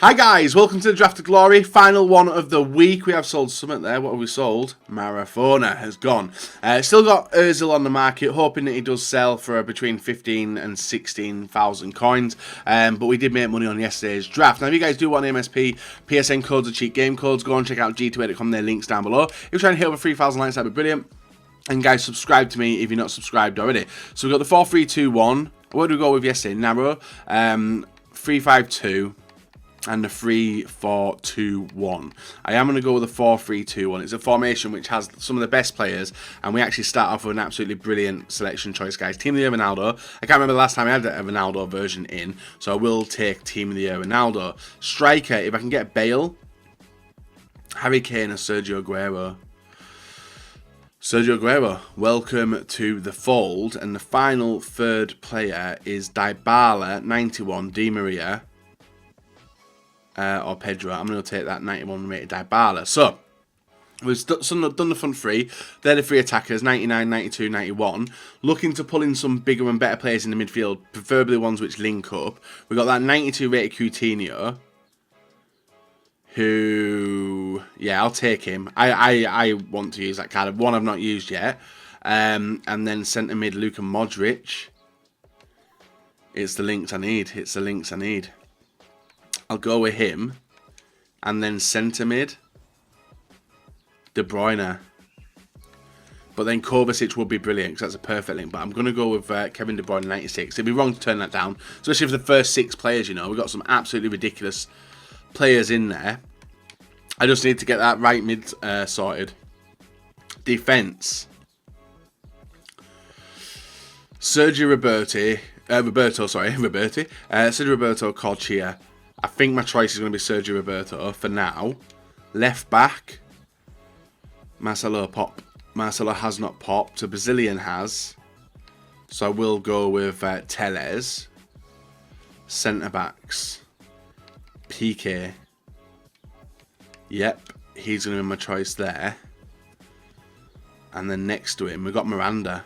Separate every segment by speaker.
Speaker 1: Hi guys, welcome to the Draft of Glory, final one of the week. We have sold something there. What have we sold? Marafona has gone. Still got Ozil on the market, hoping that he does sell for between 15 and 16,000 coins. But we did make money on yesterday's draft. Now if you guys do want MSP, PSN codes or cheat game codes, go and check out g2a.com, their links down below. If you're trying to hit over 3,000 likes, that'd be brilliant. And guys, subscribe to me if you're not subscribed already. So we've got the 4-3-2-1. What did we go with yesterday? Narrow. 3-5-2. And the 3-4-2-1. I am going to go with the 4-3-2-1. It's a formation which has some of the best players, and we actually start off with an absolutely brilliant selection choice, guys. Team of the Year Ronaldo. I can't remember the last time I had a Ronaldo version in, so I will take Team of the Year Ronaldo. Striker, if I can get Bale, Harry Kane, or Sergio Aguero. Sergio Aguero, welcome to the fold. And the final third player is Dybala, 91, Di Maria. Or Pedro. I'm going to take that 91 rated Dybala. So, we've done the front three. They're the three attackers, 99, 92, 91. Looking to pull in some bigger and better players in the midfield, preferably ones which link up. We've got that 92 rated Coutinho, who, yeah, I'll take him. I want to use that card. One I've not used yet. And then centre mid Luka Modric. It's the links I need. It's the links I need. I'll go with him, and then centre mid, De Bruyne. But then Kovacic would be brilliant because that's a perfect link. But I'm going to go with Kevin De Bruyne 96. It'd be wrong to turn that down, especially for the first 6 players. You know, we've got some absolutely ridiculous players in there. I just need to get that right mid sorted. Defence. Sergio Roberto. Sergio Roberto Corchia. I think my choice is going to be Sergio Roberto for now. Left back, Marcelo pop. Marcelo has not popped. A Brazilian has. So I will go with Teles. Centre backs, PK. Yep, he's going to be my choice there. And then next to him, we've got Miranda.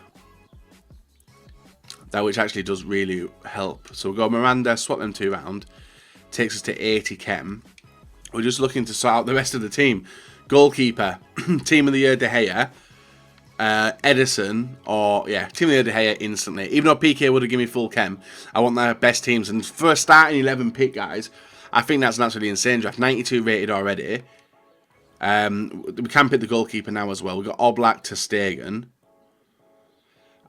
Speaker 1: That which actually does really help. So we'll go Miranda, swap them 2 round. Takes us to 80 chem. We're just looking to sort out the rest of the team. Goalkeeper, Team of the Year De Gea, Edison, or yeah, Team of the Year De Gea instantly. Even though PK would have given me full chem, I want their best teams. And for a starting 11 pick, guys, I think that's an absolutely insane draft. 92 rated already. We can pick the goalkeeper now as well. We've got Oblak to Stegen.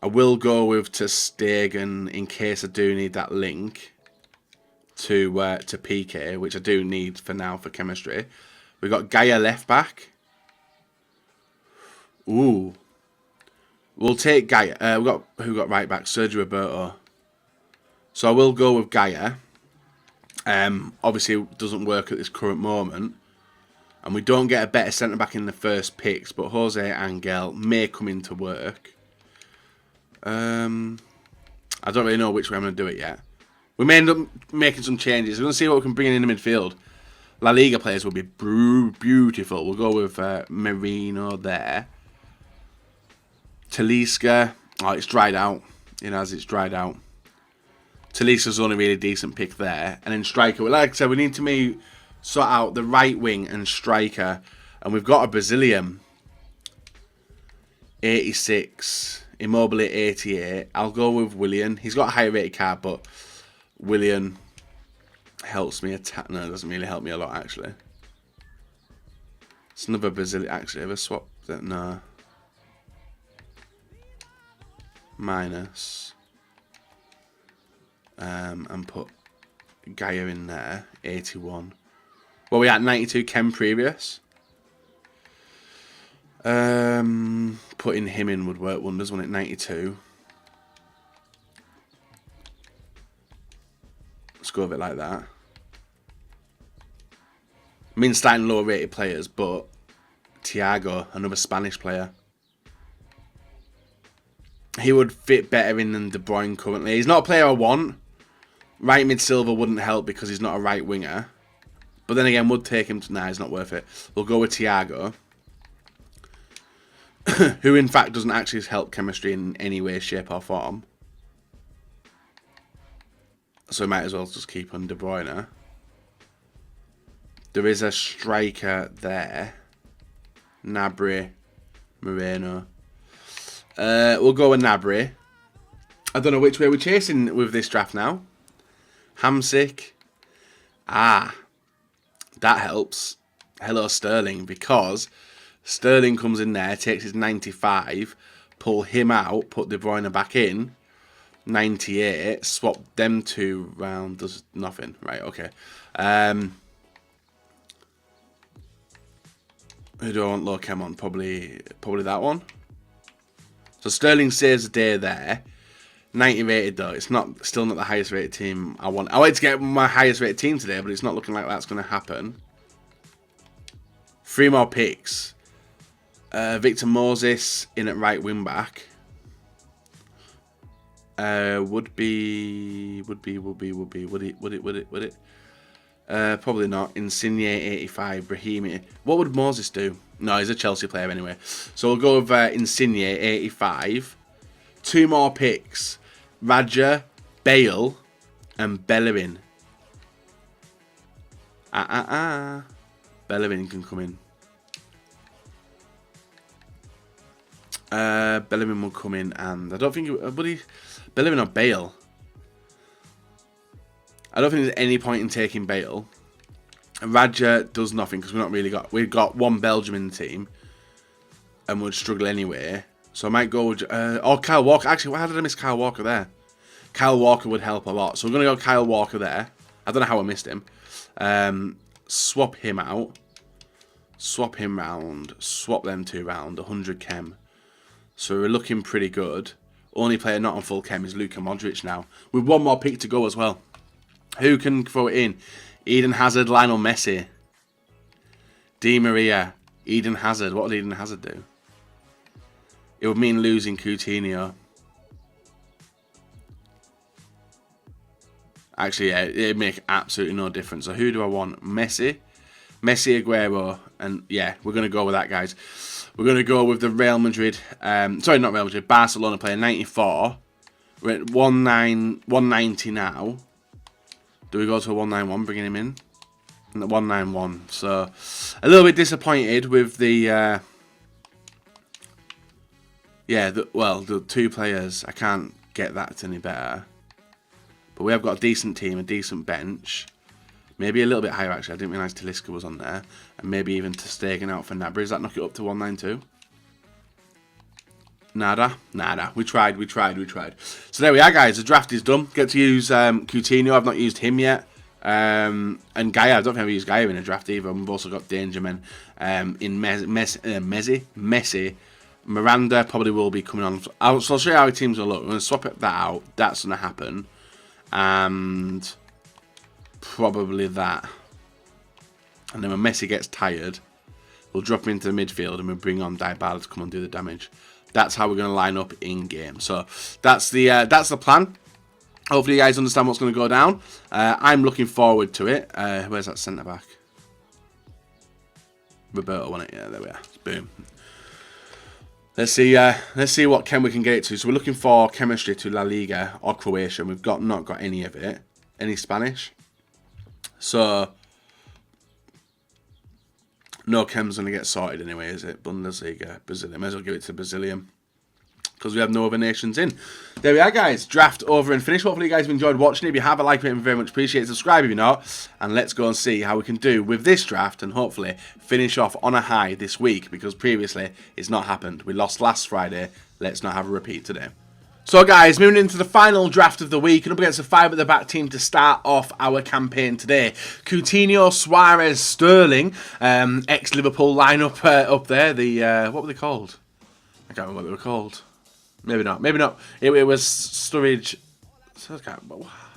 Speaker 1: I will go with to Stegen in case I do need that link to PK, which I do need for now for chemistry. We've got Gaia left back. Ooh. We'll take Gaia. Who got right back? Sergio Roberto. So I will go with Gaia. Obviously it doesn't work at this current moment. And we don't get a better centre back in the first picks, but Jose Angel may come into work. I don't really know which way I'm going to do it yet. We may end up making some changes. We're going to see what we can bring in the midfield. La Liga players will be beautiful. We'll go with Merino there. Talisca. Oh, it's dried out. It's dried out. Talisca's the only really decent pick there. And then striker. Well, like I said, we need to sort out the right wing and striker. And we've got a Brazilian. 86. Immobile 88. I'll go with Willian. He's got a higher rated card, but Willian helps me attack. No, it doesn't really help me a lot, actually. It's another Brazilian. Actually, have I swapped that? No. Minus. And put Gaia in there. 81. Well, we at 92 chem previous. Putting him in would work wonders, wouldn't it? 92. Let's go with it like that. I mean, starting lower rated players, but Thiago, another Spanish player. He would fit better in than De Bruyne currently. He's not a player I want. Right mid silver wouldn't help because he's not a right winger. But then again, would take him to... Nah, it's not worth it. We'll go with Thiago. Who in fact doesn't actually help chemistry in any way, shape or form. So we might as well just keep on De Bruyne. There is a striker there. Gnabry, Moreno. We'll go with Gnabry. I don't know which way we're chasing with this draft now. Hamsik. Ah, that helps. Hello, Sterling, because Sterling comes in there, takes his 95, pull him out, put De Bruyne back in, 98, swap them two round, does nothing. Right, okay. Who do I want low chem on? Probably that one. So Sterling saves the day there. 90 rated though. It's still not the highest rated team I want. I wanted to get my highest rated team today, but it's not looking like that's going to happen. 3 more picks. Victor Moses in at right wing back. Would it? Probably not. Insigne 85, Brahimi. What would Moses do? No, he's a Chelsea player anyway. So we'll go with Insigne 85. 2 more picks. Raja, Bale, and Bellerin. Bellerin can come in. Bellerin will come in, and I don't think Bellerin or Bale. I don't think there's any point in taking Bale. Raja does nothing because we've got one Belgium in the team, and would struggle anyway. So I might go with Kyle Walker. Actually, how did I miss Kyle Walker there? Kyle Walker would help a lot. So we're gonna go Kyle Walker there. I don't know how I missed him. Swap him out. Swap him round. Swap them 2 round. 100 chem. So we're looking pretty good. Only player not on full chem is Luka Modric now, with 1 more pick to go as well. Who can throw it in? Eden Hazard, Lionel Messi. Di Maria, Eden Hazard. What would Eden Hazard do? It would mean losing Coutinho. Actually, yeah, it'd make absolutely no difference. So who do I want? Messi, Aguero, and yeah, we're going to go with that, guys. We're going to go with the Real Madrid, sorry, not Real Madrid, Barcelona player, 94. We're at 190 now. Do we go to a 191, bringing him in? And the 191. So, a little bit disappointed with the, the 2 players. I can't get that any better. But we have got a decent team, a decent bench. Maybe a little bit higher, actually. I didn't realise Talisca was on there. And maybe even Ter Stegen out for Gnabry. Does that knock it up to 192? Nada. We tried. So there we are, guys. The draft is done. Get to use Coutinho. I've not used him yet. And Gaia. I don't think I've used Gaia in a draft either. We've also got Dangerman in Messi. Miranda probably will be coming on. So I'll show you how our teams will look. We're going to swap that out. That's going to happen. And probably that. And then when Messi gets tired, we'll drop him into the midfield and we'll bring on Dybala to come and do the damage. That's how we're going to line up in game. So that's the plan. Hopefully you guys understand what's going to go down. I'm looking forward to it. Where's that centre back? Roberto won it. Yeah, there we are. Boom. Let's see what chem we can get it to. So we're looking for chemistry to La Liga or Croatia. We've not got any of it. Any Spanish. So no chem's going to get sorted anyway, is it? Bundesliga, Brazilian. Might as well give it to Brazilian, because we have no other nations in. There we are, guys. Draft over and finished. Hopefully you guys have enjoyed watching it. If you have, a like it, very much appreciate it. Subscribe if you're not. And let's go and see how we can do with this draft and hopefully finish off on a high this week, because previously it's not happened. We lost last Friday. Let's not have a repeat today. So guys, moving into the final draft of the week, and up against a 5 at the back team to start off our campaign today. Coutinho, Suarez, Sterling, ex-Liverpool lineup up there. The what were they called? I can't remember what they were called. Maybe not. It was Sturridge.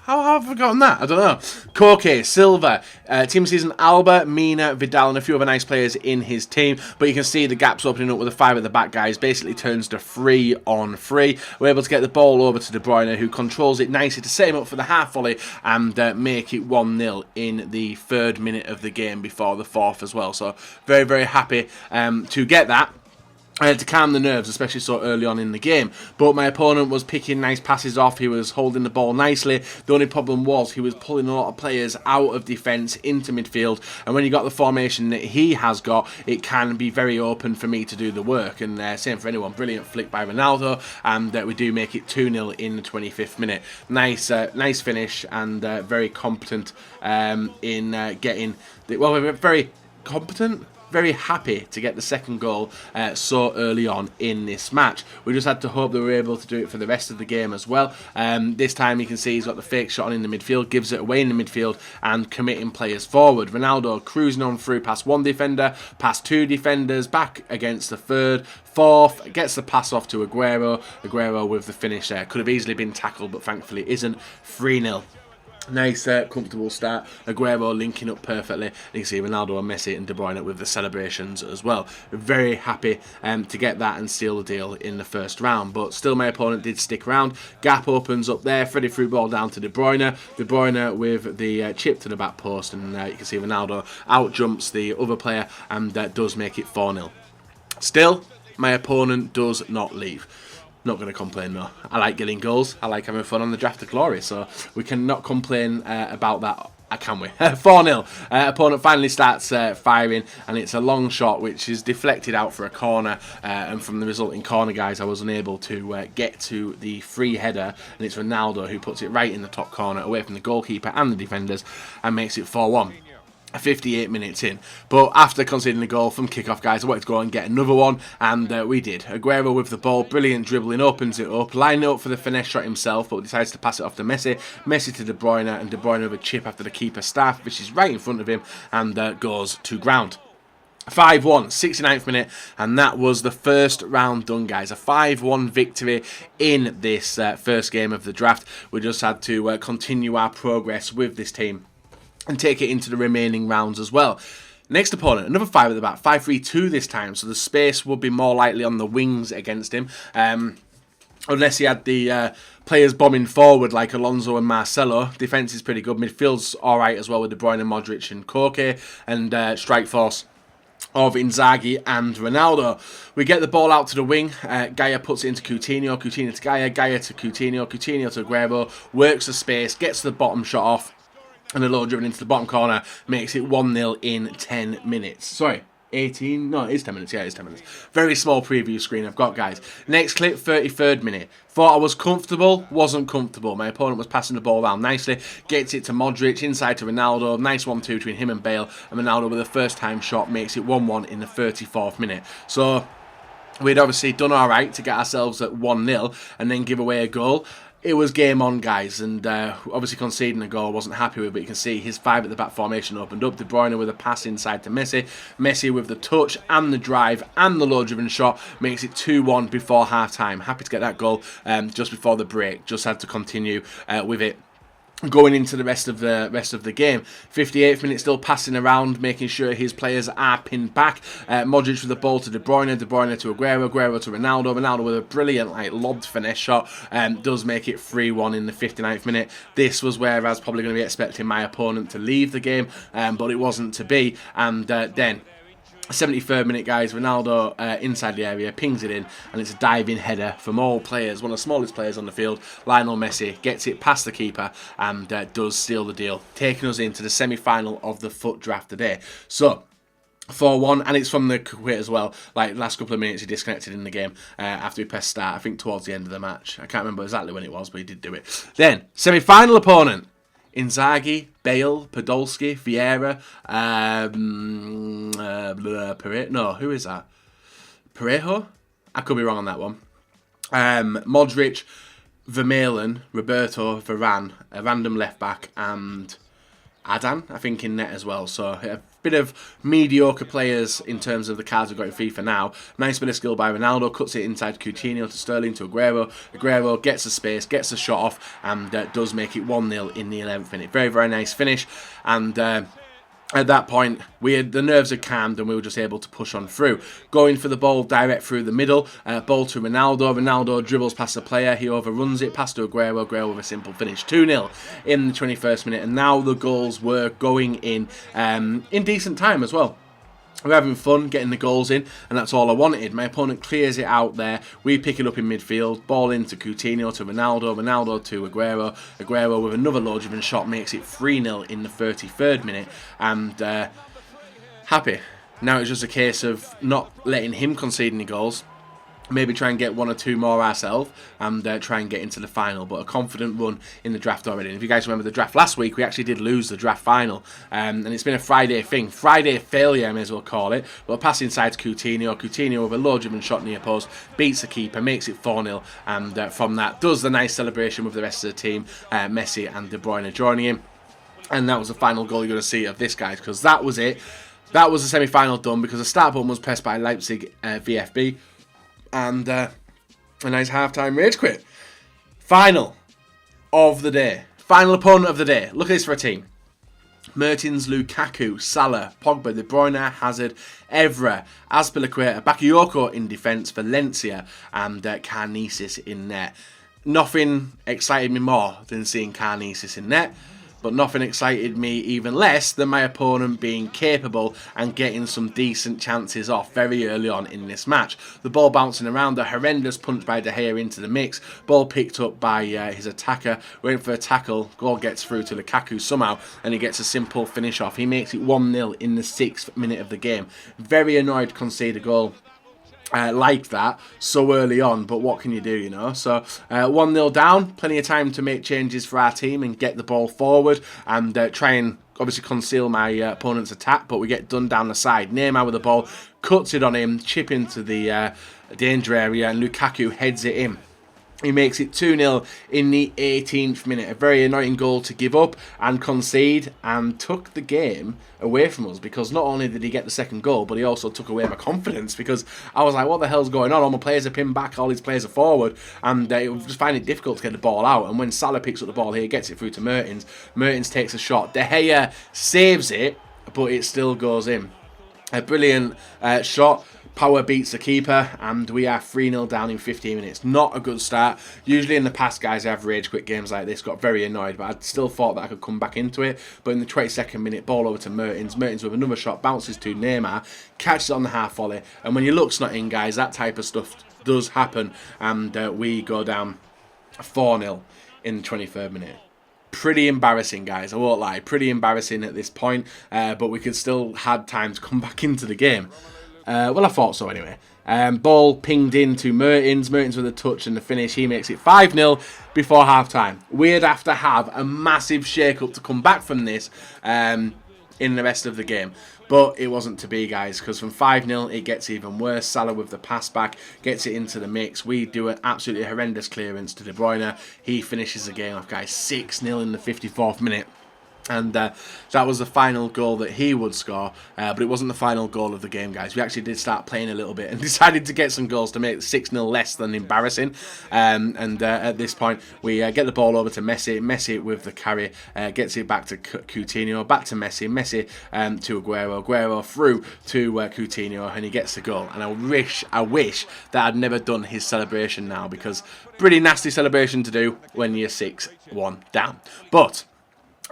Speaker 1: How have I forgotten that? I don't know. Koke, Silva, team season Alba, Mina, Vidal, and a few other nice players in his team. But you can see the gaps opening up with the 5 at the back, guys. Basically turns to 3-on-3. We're able to get the ball over to De Bruyne, who controls it nicely to set him up for the half volley and make it 1-0 in the 3rd minute of the game before the 4th as well. So very, very happy to get that. to calm the nerves, especially so early on in the game. But my opponent was picking nice passes off. He was holding the ball nicely. The only problem was he was pulling a lot of players out of defence into midfield. And when you got the formation that he has got, it can be very open for me to do the work. And same for anyone. Brilliant flick by Ronaldo. And we do make it 2-0 in the 25th minute. Nice finish, and very competent in getting... we're very competent. Very happy to get the second goal so early on in this match. We just had to hope that we were able to do it for the rest of the game as well. This time you can see he's got the fake shot on in the midfield, gives it away in the midfield and committing players forward. Ronaldo cruising on through past one defender, past two defenders, back against the third, fourth, gets the pass off to Aguero. Aguero with the finish there. Could have easily been tackled, but thankfully isn't. 3-0. Nice, comfortable start. Aguero linking up perfectly. You can see Ronaldo and Messi and De Bruyne with the celebrations as well. Very happy to get that and seal the deal in the first round. But still, my opponent did stick around. Gap opens up there. Freddie threw ball down to De Bruyne. De Bruyne with the chip to the back post. And you can see Ronaldo out jumps the other player, and does make it 4-0. Still, my opponent does not leave. Not going to complain, though. I like getting goals. I like having fun on the Draft of Glory, so we cannot complain about that, can we? 4-0. Opponent finally starts firing, and it's a long shot which is deflected out for a corner, and from the resulting corner, guys, I was unable to get to the free header, and it's Ronaldo who puts it right in the top corner, away from the goalkeeper and the defenders, and makes it 4-1. 58 minutes in. But after conceding the goal from kickoff, guys, I wanted to go and get another one, and we did. Aguero with the ball, brilliant dribbling, opens it up, lining it up for the finesse shot himself, but decides to pass it off to Messi. Messi to De Bruyne, and De Bruyne with a chip after the keeper staff, which is right in front of him, and goes to ground. 5-1, 69th minute, and that was the first round done, guys. A 5-1 victory in this first game of the draft. We just had to continue our progress with this team and take it into the remaining rounds as well. Next opponent, another 5 at the back, 5-3-2 this time, so the space would be more likely on the wings against him. Unless he had the players bombing forward like Alonso and Marcelo. Defence is pretty good. Midfield's alright as well with De Bruyne, Modric and Koke. And strike force of Inzaghi and Ronaldo. We get the ball out to the wing. Gaia puts it into Coutinho. Coutinho to Gaia. Gaia to Coutinho. Coutinho to Aguero. Works the space. Gets the bottom shot off. And a low driven into the bottom corner makes it 1-0 in 10 minutes. Sorry, 18? No, it is 10 minutes. Yeah, it is 10 minutes. Very small preview screen I've got, guys. Next clip, 33rd minute. Thought I was comfortable, wasn't comfortable. My opponent was passing the ball around nicely. Gets it to Modric, inside to Ronaldo. Nice 1-2 between him and Bale. And Ronaldo with a first-time shot makes it 1-1 in the 34th minute. So we'd obviously done alright to get ourselves at 1-0 and then give away a goal. It was game on, guys, and obviously conceding a goal I wasn't happy with, but you can see his 5 at the back formation opened up. De Bruyne with a pass inside to Messi. Messi with the touch and the drive and the low-driven shot makes it 2-1 before half-time. Happy to get that goal just before the break. Just had to continue with it going into the rest of the game. 58th minute, still passing around, making sure his players are pinned back. Modric with the ball to De Bruyne, De Bruyne to Aguero, Aguero to Ronaldo, Ronaldo with a brilliant lobbed finesse shot, does make it 3-1 in the 59th minute. This was where I was probably going to be expecting my opponent to leave the game, but it wasn't to be, and then 73rd minute, guys, Ronaldo inside the area, pings it in, and it's a diving header from all players, one of the smallest players on the field. Lionel Messi gets it past the keeper and does seal the deal, taking us into the semi-final of the FUT draft today. So 4-1, and it's from the quit as well. Like, last couple of minutes he disconnected in the game after he pressed start, I think towards the end of the match. I can't remember exactly when it was, but he did do it. Then, semi-final opponent, Inzaghi, Bale, Podolski, Vieira, no, who is that? Parejo? I could be wrong on that one. Modric, Vermaelen, Roberto, Varane, a random left back, and Adan, I think, in net as well. So a bit of mediocre players in terms of the cards we've got in FIFA now. Nice bit of skill by Ronaldo, cuts it inside Coutinho to Sterling to Aguero. Aguero gets the space, gets the shot off, and does make it 1-0 in the 11th minute. Very, very nice finish. And at that point, the nerves had calmed and we were just able to push on through. Going for the ball direct through the middle. Ball to Ronaldo. Ronaldo dribbles past the player. He overruns it. Pass to Aguero. Aguero with a simple finish. 2-0 in the 21st minute. And now the goals were going in decent time as well. We're having fun getting the goals in, and that's all I wanted. My opponent clears it out there. We pick it up in midfield. Ball into Coutinho to Ronaldo. Ronaldo to Aguero. Aguero with another low-driven shot makes it 3-0 in the 33rd minute. And happy. Now it's just a case of not letting him concede any goals. Maybe try and get 1 or 2 more ourselves and try and get into the final. But a confident run in the draft already. And if you guys remember the draft last week, we actually did lose the draft final. And it's been a Friday thing. Friday failure, I may as well call it. But pass inside to Coutinho. Coutinho with a low-driven shot near post. Beats the keeper, makes it 4-0. And from that, does the nice celebration with the rest of the team. Messi and De Bruyne joining him. And that was the final goal you're going to see of this, guys. Because that was it. That was the semi-final done because the start button was pressed by Leipzig VFB. And a nice half-time rage quit. Final of the day. Final opponent of the day. Look at this for a team. Mertens, Lukaku, Salah, Pogba, De Bruyne, Hazard, Evra, Azpilicueta, Bakayoko in defence, Valencia and Karnisis in net. Nothing excited me more than seeing Karnisis in net. But nothing excited me even less than my opponent being capable and getting some decent chances off very early on in this match. The ball bouncing around, a horrendous punch by De Gea into the mix. Ball picked up by his attacker, went for a tackle. Goal gets through to Lukaku somehow, and he gets a simple finish off. He makes it 1-0 in the 6th minute of the game. Very annoyed to concede a goal like that so early on, but what can you do, you know? So 1-0 down, plenty of time to make changes for our team and get the ball forward and try and obviously conceal my opponent's attack, but we get done down the side. Neymar with the ball, cuts it on him, chip into the danger area, and Lukaku heads it in. He makes it 2-0 in the 18th minute. A very annoying goal to give up and concede, and took the game away from us, because not only did he get the second goal, but he also took away my confidence, because I was like, what the hell's going on? All my players are pinned back, all these players are forward, and it was just finding it difficult to get the ball out. And when Salah picks up the ball here, gets it through to Mertens. Mertens takes a shot. De Gea saves it, but it still goes in. A brilliant shot. Power beats the keeper, and we are 3-0 down in 15 minutes. Not a good start. Usually in the past, guys, I have rage quit games like this, got very annoyed, but I still thought that I could come back into it. But in the 22nd minute, ball over to Mertens. Mertens with another shot, bounces to Neymar, catches it on the half volley. And when your luck's not in, guys, that type of stuff does happen. And we go down 4-0 in the 23rd minute. Pretty embarrassing, guys, I won't lie. Pretty embarrassing at this point, but we could still had time to come back into the game. Well, I thought so anyway. Ball pinged in to Mertens. Mertens with a touch and the finish. He makes it 5-0 before half-time. We'd have to have a massive shake-up to come back from this in the rest of the game. But it wasn't to be, guys, because from 5-0 it gets even worse. Salah with the pass back gets it into the mix. We do an absolutely horrendous clearance to De Bruyne. He finishes the game off, guys. 6-0 in the 54th minute. And that was the final goal that he would score, but it wasn't the final goal of the game, guys. We actually did start playing a little bit and decided to get some goals to make 6-0 less than embarrassing. At this point, we get the ball over to Messi. Messi with the carry, gets it back to Coutinho, back to Messi. Messi to Aguero. Aguero through to Coutinho, and he gets the goal. And I wish that I'd never done his celebration now, because pretty nasty celebration to do when you're 6-1 down. But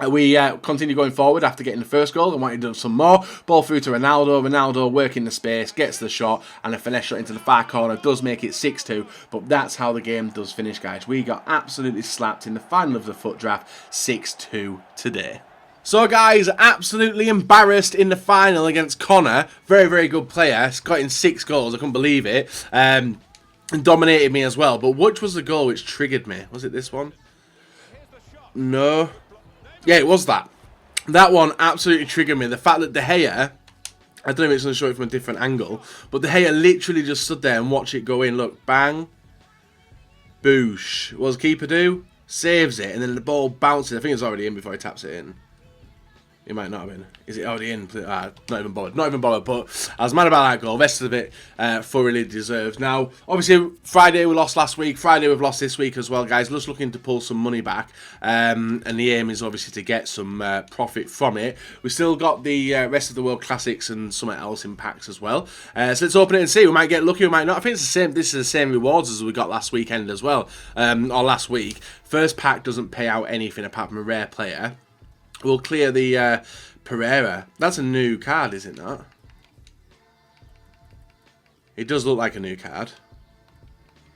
Speaker 1: we continue going forward after getting the first goal and wanted to do some more. Ball through to Ronaldo. Ronaldo working the space, gets the shot, and a finesse shot into the far corner. Does make it 6-2, but that's how the game does finish, guys. We got absolutely slapped in the final of the FUT draft, 6-2 today. So, guys, absolutely embarrassed in the final against Connor. Very, very good player. He's got in 6 goals. I couldn't believe it. And dominated me as well. But which was the goal which triggered me? Was it this one? No. Yeah, it was that. That one absolutely triggered me. The fact that De Gea, I don't know if it's going to show it from a different angle, but De Gea literally just stood there and watched it go in. Look, bang, boosh. What does the keeper do? Saves it, and then the ball bounces. I think it's already in before he taps it in. It might not have been. Is it already in? Not even bothered. Not even bothered. But I was mad about that goal. Rest of it thoroughly deserved. Now, obviously, Friday we lost last week. Friday we've lost this week as well, guys. Just looking to pull some money back. And the aim is obviously to get some profit from it. We've still got the rest of the World Classics and something else in packs as well. So let's open it and see. We might get lucky, we might not. I think it's the same. This is the same rewards as we got last weekend as well. Or last week. First pack doesn't pay out anything apart from a rare player. We'll clear the Pereira. That's a new card, is it not? It does look like a new card.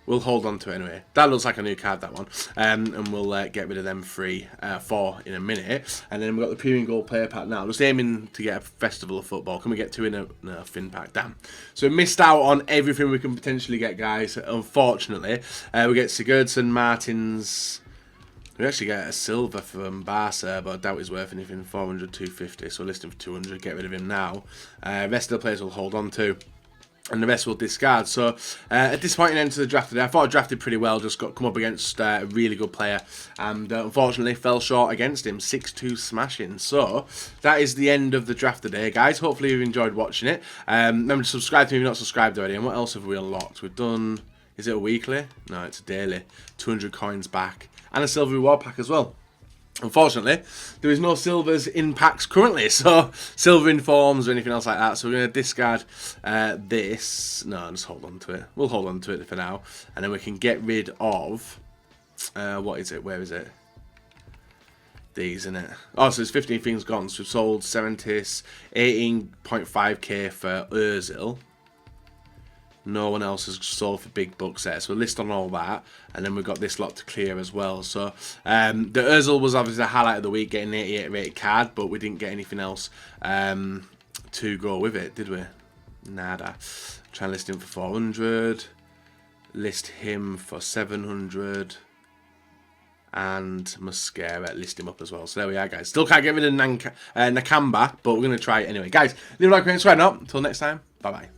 Speaker 1: We'll hold on to it anyway. That looks like a new card, that one. And we'll get rid of them 4 in a minute. And then we've got the Premium Gold Player Pack now. Just aiming to get a Festival of Football. Can we get 2 in a Fin Pack? Damn. So we missed out on everything we can potentially get, guys. Unfortunately. We get Sigurdsson, Martins. We actually get a silver from Barca, but I doubt he's worth anything. 400, 250. So we'll list him for 200. Get rid of him now. Rest of the players we'll hold on to. And the rest will discard. So, a disappointing end to the draft today. I thought I drafted pretty well. Just got come up against a really good player. And unfortunately, fell short against him. 6-2 smashing. So, that is the end of the draft today, guys. Hopefully, you've enjoyed watching it. Remember to subscribe to me if you're not subscribed already. And what else have we unlocked? We've done... Is it a weekly? No, it's a daily. 200 coins back. And a silver reward pack as well. Unfortunately, there is no silvers in packs currently, so silver in forms or anything else like that. So we're going to discard this. No, just hold on to it. We'll hold on to it for now, and then we can get rid of what is it? Where is it? These, isn't it? Oh, so there's 15 things gone. So we've sold 18.5k for Ozil. No one else has sold for big bucks there. So we'll list on all that. And then we've got this lot to clear as well. So the Ozil was obviously the highlight of the week, getting an 88 rated card. But we didn't get anything else to go with it, did we? Nada. Try and list him for 400. List him for 700. And Mascara, list him up as well. So there we are, guys. Still can't get rid of Nakamba, but we're going to try it anyway. Guys, leave a like, comment, subscribe. Until next time, bye-bye.